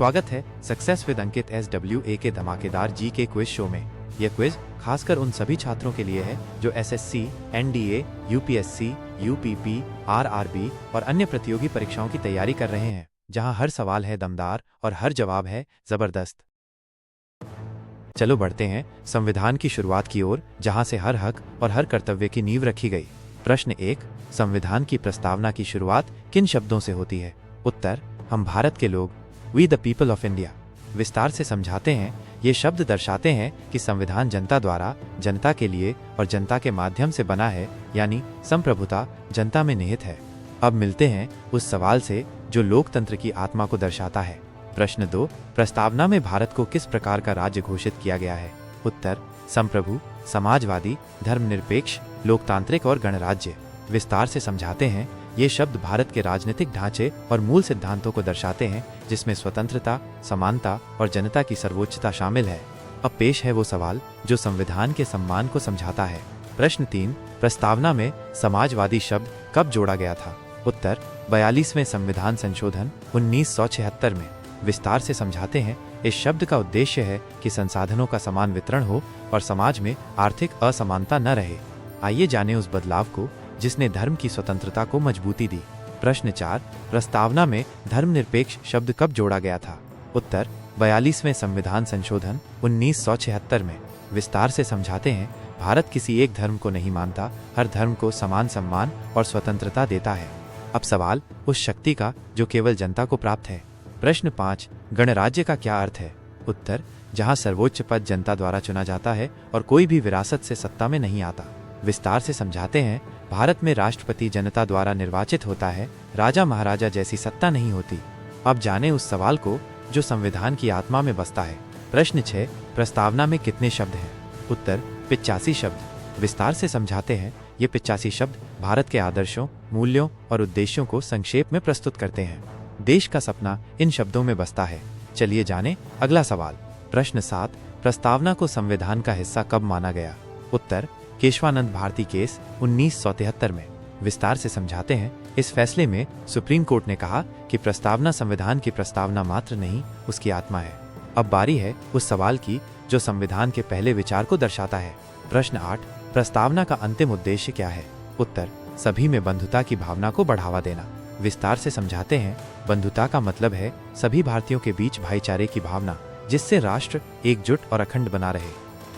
स्वागत है success with Ankit SWA के धमाकेदार जी के क्विज शो में। यह क्विज खासकर उन सभी छात्रों के लिए है जो SSC, NDA, UPSC, UPP, RRB और अन्य प्रतियोगी परीक्षाओं की तैयारी कर रहे हैं, जहां हर सवाल है दमदार और हर जवाब है जबरदस्त। चलो बढ़ते हैं संविधान की शुरुआत की ओर, जहां से हर हक और हर कर्तव्य की नींव रखी गई। प्रश्न 1, संविधान की प्रस्तावना की शुरुआत किन शब्दों से होती है? उत्तर, हम भारत के लोग, we the people of India. विस्तार से समझाते हैं, ये शब्द दर्शाते हैं कि संविधान जनता द्वारा, जनता के लिए और जनता के माध्यम से बना है, यानी संप्रभुता जनता में निहित है। अब मिलते हैं उस सवाल से जो लोकतंत्र की आत्मा को दर्शाता है। प्रश्न 2, प्रस्तावना में भारत को किस प्रकार का राज्य घोषित किया गया है? उत्तर, संप्रभु, समाजवादी, धर्मनिरपेक्ष, लोकतांत्रिक और गणराज्य। विस्तार से समझाते हैं, ये शब्द भारत के राजनीतिक ढांचे और मूल सिद्धांतों को दर्शाते हैं, जिसमें स्वतंत्रता, समानता और जनता की सर्वोच्चता शामिल है। अब पेश है वो सवाल जो संविधान के सम्मान को समझाता है। प्रश्न 3, प्रस्तावना में समाजवादी शब्द कब जोड़ा गया था? उत्तर, 42वें संविधान संशोधन 1976 में। विस्तार से समझाते हैं, इस शब्द का उद्देश्य है कि संसाधनों का समान वितरण हो और समाज में आर्थिक असमानता न रहे। आइए जानें उस बदलाव को जिसने धर्म की स्वतंत्रता को मजबूती दी। प्रश्न 4, प्रस्तावना में धर्मनिरपेक्ष शब्द कब जोड़ा गया था? उत्तर, 42वें संविधान संशोधन 1976 में। विस्तार से समझाते हैं, भारत किसी एक धर्म को नहीं मानता, हर धर्म को समान सम्मान और स्वतंत्रता देता है। अब सवाल उस शक्ति का जो केवल जनता को प्राप्त है। प्रश्न 5, गणराज्य का क्या अर्थ है? उत्तर, जहां सर्वोच्च पद जनता द्वारा चुना जाता है और कोई भी विरासत से सत्ता में नहीं आता। विस्तार से समझाते हैं, भारत में राष्ट्रपति जनता द्वारा निर्वाचित होता है, राजा महाराजा जैसी सत्ता नहीं होती। अब जाने उस सवाल को जो संविधान की आत्मा में बसता है। प्रश्न 6, प्रस्तावना में कितने शब्द हैं? उत्तर, 85 शब्द। विस्तार से समझाते हैं, ये 85 शब्द भारत के आदर्शों, मूल्यों और उद्देश्यों को संक्षेप में प्रस्तुत करते हैं। देश का सपना इन शब्दों में बसता है। चलिए जाने अगला सवाल। प्रश्न 7, प्रस्तावना को संविधान का हिस्सा कब माना गया? उत्तर, केशवानंद भारती केस 1973 में। विस्तार से समझाते हैं, इस फैसले में सुप्रीम कोर्ट ने कहा कि प्रस्तावना संविधान की प्रस्तावना मात्र नहीं, उसकी आत्मा है। अब बारी है उस सवाल की जो संविधान के पहले विचार को दर्शाता है। प्रश्न 8, प्रस्तावना का अंतिम उद्देश्य क्या है? उत्तर, सभी में बंधुता की भावना को बढ़ावा देना। विस्तार से समझाते हैं, बंधुता का मतलब है सभी भारतीयों के बीच भाईचारे की भावना, जिससे राष्ट्र एकजुट और अखंड बना रहे।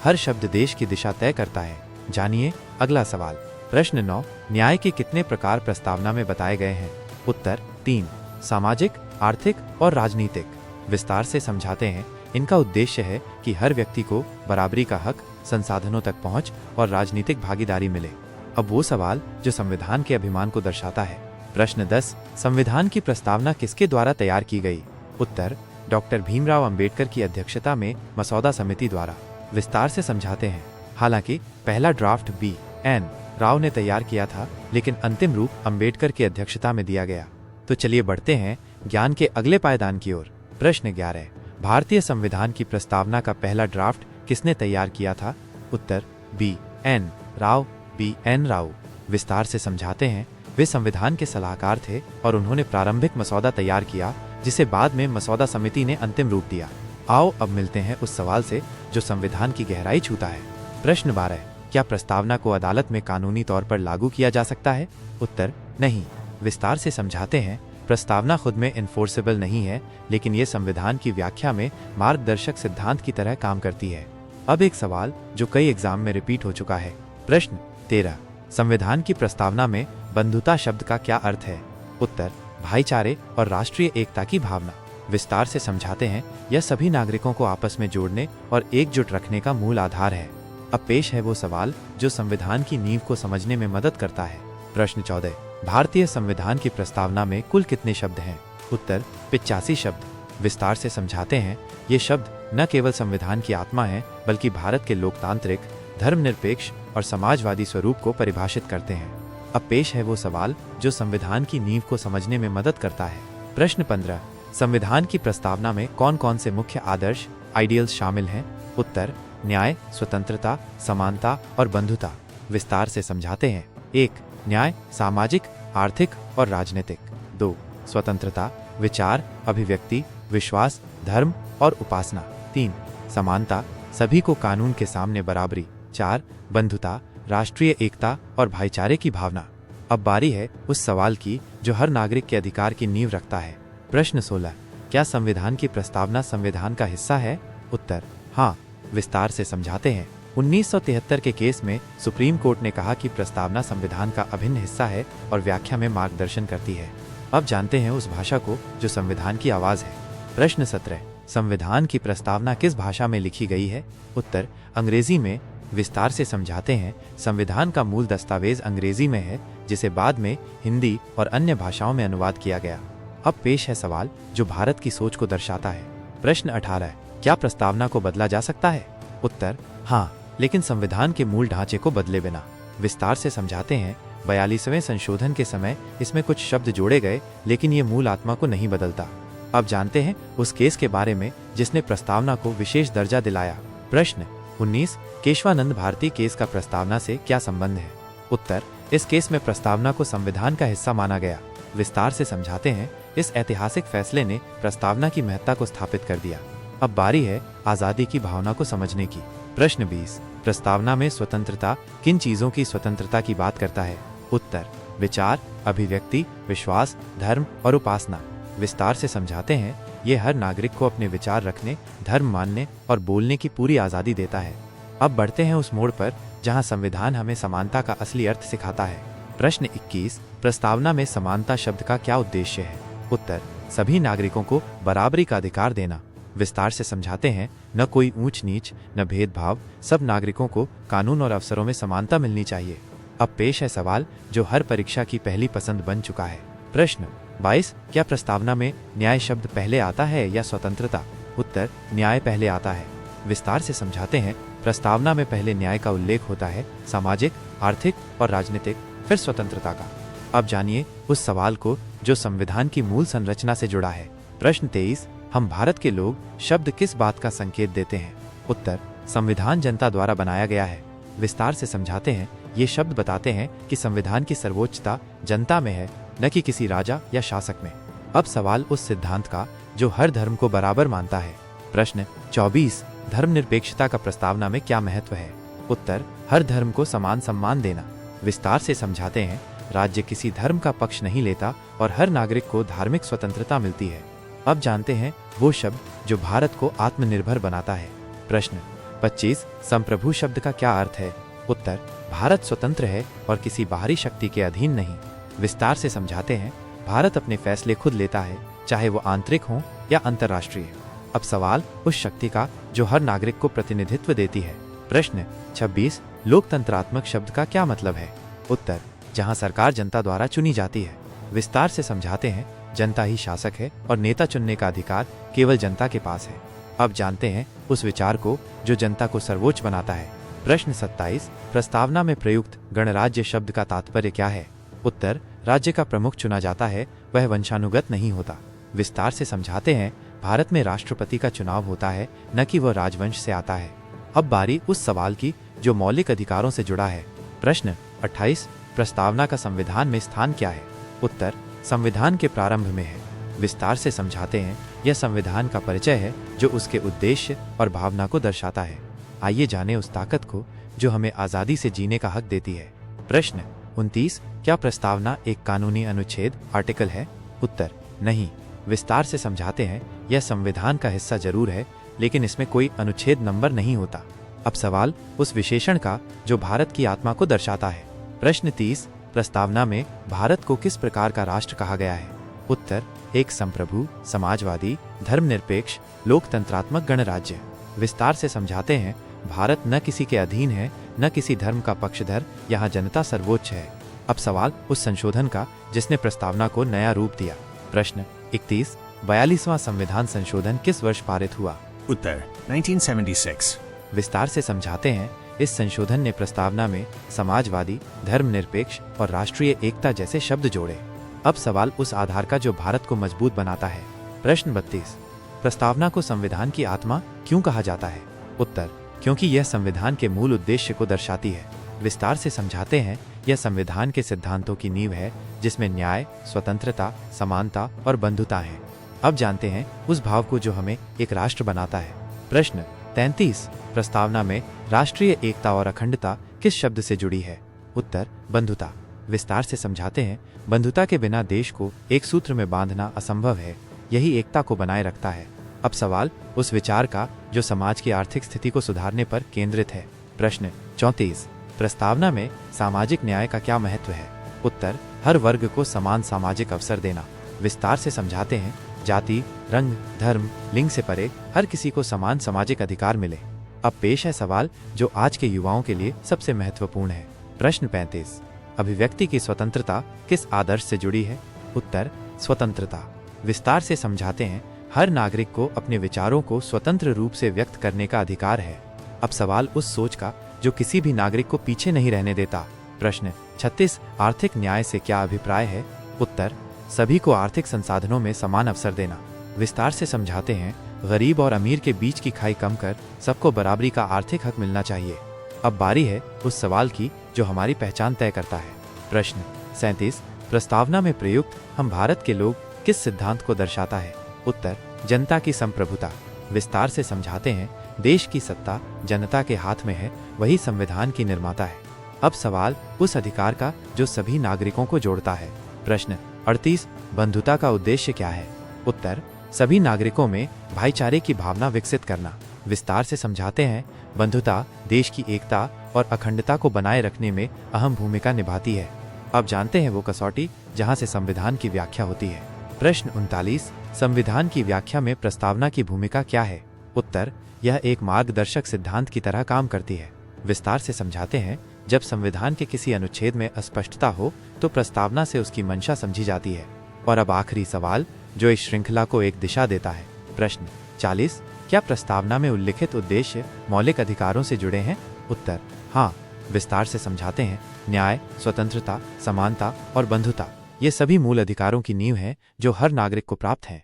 हर शब्द देश की दिशा तय करता है। जानिए अगला सवाल। प्रश्न 9, न्याय के कितने प्रकार प्रस्तावना में बताए गए हैं? उत्तर, 3, सामाजिक, आर्थिक और राजनीतिक। विस्तार से समझाते हैं, इनका उद्देश्य है कि हर व्यक्ति को बराबरी का हक, संसाधनों तक पहुंच और राजनीतिक भागीदारी मिले। अब वो सवाल जो संविधान के अभिमान को दर्शाता है। प्रश्न 10, संविधान की प्रस्तावना किसके द्वारा तैयार की गई? उत्तर, डॉक्टर भीमराव अंबेडकर की अध्यक्षता में मसौदा समिति द्वारा। विस्तार से समझाते हैं, हालांकि पहला ड्राफ्ट BN राव ने तैयार किया था, लेकिन अंतिम रूप अंबेडकर की अध्यक्षता में दिया गया। तो चलिए बढ़ते हैं ज्ञान के अगले पायदान की ओर। प्रश्न 11, भारतीय संविधान की प्रस्तावना का पहला ड्राफ्ट किसने तैयार किया था? उत्तर, BN राव, BN राव। विस्तार से समझाते हैं, वे संविधान के सलाहकार थे और उन्होंने प्रारंभिक मसौदा तैयार किया, जिसे बाद में मसौदा समिति ने अंतिम रूप दिया। आओ अब मिलते हैं उस सवाल से जो संविधान की गहराई छूता है। प्रश्न 12, क्या प्रस्तावना को अदालत में कानूनी तौर पर लागू किया जा सकता है? उत्तर, नहीं। विस्तार से समझाते हैं, प्रस्तावना खुद में इन्फोर्सेबल नहीं है, लेकिन ये संविधान की व्याख्या में मार्गदर्शक सिद्धांत की तरह काम करती है। अब एक सवाल जो कई एग्जाम में रिपीट हो चुका है। प्रश्न 13, संविधान की प्रस्तावना में बंधुता शब्द का क्या अर्थ है? उत्तर, भाईचारे और राष्ट्रीय एकता की भावना। विस्तार से समझाते हैं, यह सभी नागरिकों को आपस में जोड़ने और एकजुट रखने का मूल आधार है। अब पेश है वो सवाल जो संविधान की नींव को समझने में मदद करता है। प्रश्न 14, भारतीय संविधान की प्रस्तावना में कुल कितने शब्द हैं? उत्तर, 85 शब्द। विस्तार से समझाते हैं, ये शब्द न केवल संविधान की आत्मा है, बल्कि भारत के लोकतांत्रिक, धर्मनिरपेक्ष और समाजवादी स्वरूप को परिभाषित करते हैं। अब पेश है वो सवाल जो संविधान की नींव को समझने में मदद करता है। प्रश्न 15, संविधान की प्रस्तावना में कौन कौन से मुख्य आदर्श, आइडियल्स शामिल हैं? उत्तर, न्याय, स्वतंत्रता, समानता और बंधुता। विस्तार से समझाते हैं, 1, न्याय, सामाजिक, आर्थिक और राजनीतिक। 2, स्वतंत्रता, विचार, अभिव्यक्ति, विश्वास धर्म और उपासना। 3 समानता, सभी को कानून के सामने बराबरी। 4 बंधुता, राष्ट्रीय एकता और भाईचारे की भावना। अब बारी है उस सवाल की जो हर नागरिक के अधिकार की नींव रखता है। प्रश्न 16, क्या संविधान की प्रस्तावना संविधान का हिस्सा है? उत्तर, हाँ। विस्तार से समझाते हैं। 1973 के केस में सुप्रीम कोर्ट ने कहा कि प्रस्तावना संविधान का अभिन्न हिस्सा है और व्याख्या में मार्गदर्शन करती है। अब जानते हैं उस भाषा को जो संविधान की आवाज है। प्रश्न 17, संविधान की प्रस्तावना किस भाषा में लिखी गई है? उत्तर, अंग्रेजी में। विस्तार से समझाते हैं। संविधान का मूल दस्तावेज अंग्रेजी में है, जिसे बाद में हिंदी और अन्य भाषाओं में अनुवाद किया गया। अब पेश है सवाल जो भारत की सोच को दर्शाता है। प्रश्न 18, क्या प्रस्तावना को बदला जा सकता है? उत्तर, हाँ, लेकिन संविधान के मूल ढांचे को बदले बिना। विस्तार से समझाते हैं। 42वें संशोधन के समय इसमें कुछ शब्द जोड़े गए, लेकिन ये मूल आत्मा को नहीं बदलता। अब जानते हैं उस केस के बारे में जिसने प्रस्तावना को विशेष दर्जा दिलाया। प्रश्न 19, केशवानंद भारती केस का प्रस्तावना से क्या संबंध है? उत्तर, इस केस में प्रस्तावना को संविधान का हिस्सा माना गया। विस्तार से समझाते हैं। इस ऐतिहासिक फैसले ने प्रस्तावना की महत्ता को स्थापित कर दिया। अब बारी है आजादी की भावना को समझने की। प्रश्न 20, प्रस्तावना में स्वतंत्रता किन चीजों की स्वतंत्रता की बात करता है? उत्तर, विचार, अभिव्यक्ति, विश्वास, धर्म और उपासना। विस्तार से समझाते हैं। ये हर नागरिक को अपने विचार रखने, धर्म मानने और बोलने की पूरी आजादी देता है। अब बढ़ते हैं उस मोड़ पर जहां संविधान हमें समानता का असली अर्थ सिखाता है। प्रश्न 21, प्रस्तावना में समानता शब्द का क्या उद्देश्य है? उत्तर, सभी नागरिकों को बराबरी का अधिकार देना। विस्तार से समझाते हैं। न कोई ऊंच नीच, न भेदभाव, सब नागरिकों को कानून और अवसरों में समानता मिलनी चाहिए। अब पेश है सवाल जो हर परीक्षा की पहली पसंद बन चुका है। प्रश्न 22, क्या प्रस्तावना में न्याय शब्द पहले आता है या स्वतंत्रता? उत्तर, न्याय पहले आता है। विस्तार से समझाते हैं। प्रस्तावना में पहले न्याय का उल्लेख होता है, सामाजिक, आर्थिक और राजनीतिक, फिर स्वतंत्रता का। अब जानिए उस सवाल को जो संविधान की मूल संरचना से जुड़ा है। प्रश्न 23, हम भारत के लोग शब्द किस बात का संकेत देते हैं? उत्तर, संविधान जनता द्वारा बनाया गया है। विस्तार से समझाते हैं। ये शब्द बताते हैं कि संविधान की सर्वोच्चता जनता में है, न कि किसी राजा या शासक में। अब सवाल उस सिद्धांत का जो हर धर्म को बराबर मानता है। प्रश्न 24, धर्मनिरपेक्षता का प्रस्तावना में क्या महत्व है? उत्तर, हर धर्म को समान सम्मान देना। विस्तार से समझाते हैं। राज्य किसी धर्म का पक्ष नहीं लेता और हर नागरिक को धार्मिक स्वतंत्रता मिलती है। अब जानते हैं वो शब्द जो भारत को आत्मनिर्भर बनाता है। प्रश्न 25, संप्रभु शब्द का क्या अर्थ है? उत्तर, भारत स्वतंत्र है और किसी बाहरी शक्ति के अधीन नहीं। विस्तार से समझाते हैं। भारत अपने फैसले खुद लेता है, चाहे वो आंतरिक हो या अंतर्राष्ट्रीय। अब सवाल उस शक्ति का जो हर नागरिक को प्रतिनिधित्व देती है। प्रश्न 26, लोकतंत्रात्मक शब्द का क्या मतलब है? उत्तर, जहां सरकार जनता द्वारा चुनी जाती है। विस्तार से समझाते हैं। जनता ही शासक है और नेता चुनने का अधिकार केवल जनता के पास है। अब जानते हैं उस विचार को जो जनता को सर्वोच्च बनाता है। प्रश्न 27, प्रस्तावना में प्रयुक्त गणराज्य शब्द का तात्पर्य क्या है? उत्तर, राज्य का प्रमुख चुना जाता है, वह वंशानुगत नहीं होता। विस्तार से समझाते हैं। भारत में राष्ट्रपति का चुनाव होता है, न कि वह राजवंश से आता है। अब बारी उस सवाल की जो मौलिक अधिकारों से जुड़ा है। प्रश्न 28, प्रस्तावना का संविधान में स्थान क्या है? उत्तर, संविधान के प्रारंभ में है। विस्तार से समझाते हैं। यह संविधान का परिचय है जो उसके उद्देश्य और भावना को दर्शाता है। आइए जाने उस ताकत को जो हमें आजादी से जीने का हक देती है। प्रश्न 29, क्या प्रस्तावना एक कानूनी अनुच्छेद आर्टिकल है? उत्तर, नहीं। विस्तार से समझाते हैं। यह संविधान का हिस्सा जरूर है, लेकिन इसमें कोई अनुच्छेद नंबर नहीं होता। अब सवाल उस विशेषण का जो भारत की आत्मा को दर्शाता है। प्रश्न 30, प्रस्तावना में भारत को किस प्रकार का राष्ट्र कहा गया है? उत्तर, एक संप्रभु, समाजवादी, धर्मनिरपेक्ष, लोकतंत्रात्मक गणराज्य। विस्तार से समझाते हैं। भारत न किसी के अधीन है, न किसी धर्म का पक्षधर, यहाँ जनता सर्वोच्च है। अब सवाल उस संशोधन का जिसने प्रस्तावना को नया रूप दिया। प्रश्न 31, 42वां संविधान संशोधन किस वर्ष पारित हुआ? उत्तर, 1976। विस्तार से समझाते हैं। इस संशोधन ने प्रस्तावना में समाजवादी, धर्मनिरपेक्ष और राष्ट्रीय एकता जैसे शब्द जोड़े। अब सवाल उस आधार का जो भारत को मजबूत बनाता है। प्रश्न 32, प्रस्तावना को संविधान की आत्मा क्यों कहा जाता है? उत्तर, क्योंकि यह संविधान के मूल उद्देश्य को दर्शाती है। विस्तार से समझाते हैं। यह संविधान के सिद्धांतों की नींव है जिसमें न्याय, स्वतंत्रता, समानता और बंधुता है। अब जानते हैं उस भाव को जो हमें एक राष्ट्र बनाता है। प्रश्न 33, प्रस्तावना में राष्ट्रीय एकता और अखंडता किस शब्द से जुड़ी है? उत्तर बंधुता। विस्तार से समझाते हैं। बंधुता के बिना देश को एक सूत्र में बांधना असंभव है, यही एकता को बनाए रखता है। अब सवाल उस विचार का जो समाज की आर्थिक स्थिति को सुधारने पर केंद्रित है। प्रश्न 34, प्रस्तावना में सामाजिक न्याय का क्या महत्व है? उत्तर हर वर्ग को समान सामाजिक अवसर देना। विस्तार से समझाते हैं। जाति, रंग, धर्म, लिंग से परे हर किसी को समान सामाजिक अधिकार मिले। अब पेश है सवाल जो आज के युवाओं के लिए सबसे महत्वपूर्ण है। प्रश्न 35, अभिव्यक्ति की स्वतंत्रता किस आदर्श से जुड़ी है? उत्तर स्वतंत्रता। विस्तार से समझाते हैं। हर नागरिक को अपने विचारों को स्वतंत्र रूप से व्यक्त करने का अधिकार है। अब सवाल उस सोच का जो किसी भी नागरिक को पीछे नहीं रहने देता। प्रश्न 36, आर्थिक न्याय से क्या अभिप्राय है? उत्तर सभी को आर्थिक संसाधनों में समान अवसर देना। विस्तार से समझाते हैं। गरीब और अमीर के बीच की खाई कम कर सबको बराबरी का आर्थिक हक मिलना चाहिए। अब बारी है उस सवाल की जो हमारी पहचान तय करता है। प्रश्न 37, प्रस्तावना में प्रयुक्त हम भारत के लोग किस सिद्धांत को दर्शाता है? उत्तर जनता की संप्रभुता। विस्तार से समझाते हैं। देश की सत्ता जनता के हाथ में है, वही संविधान की निर्माता है। अब सवाल उस अधिकार का जो सभी नागरिकों को जोड़ता है। प्रश्न 38, बंधुता का उद्देश्य क्या है? उत्तर सभी नागरिकों में भाईचारे की भावना विकसित करना। विस्तार से समझाते हैं। बंधुता देश की एकता और अखंडता को बनाए रखने में अहम भूमिका निभाती है। अब जानते हैं वो कसौटी जहां से संविधान की व्याख्या होती है। प्रश्न 39, संविधान की व्याख्या में प्रस्तावना की भूमिका क्या है? उत्तर यह एक मार्गदर्शक सिद्धांत की तरह काम करती है। विस्तार से समझाते हैं। जब संविधान के किसी अनुच्छेद में अस्पष्टता हो तो प्रस्तावना से उसकी मंशा समझी जाती है। और अब आखिरी सवाल जो इस श्रृंखला को एक दिशा देता है। प्रश्न 40, क्या प्रस्तावना में उल्लिखित उद्देश्य मौलिक अधिकारों से जुड़े हैं? उत्तर हाँ। विस्तार से समझाते हैं। न्याय, स्वतंत्रता, समानता और बंधुता ये सभी मूल अधिकारों की नींव हैं जो हर नागरिक को प्राप्त हैं।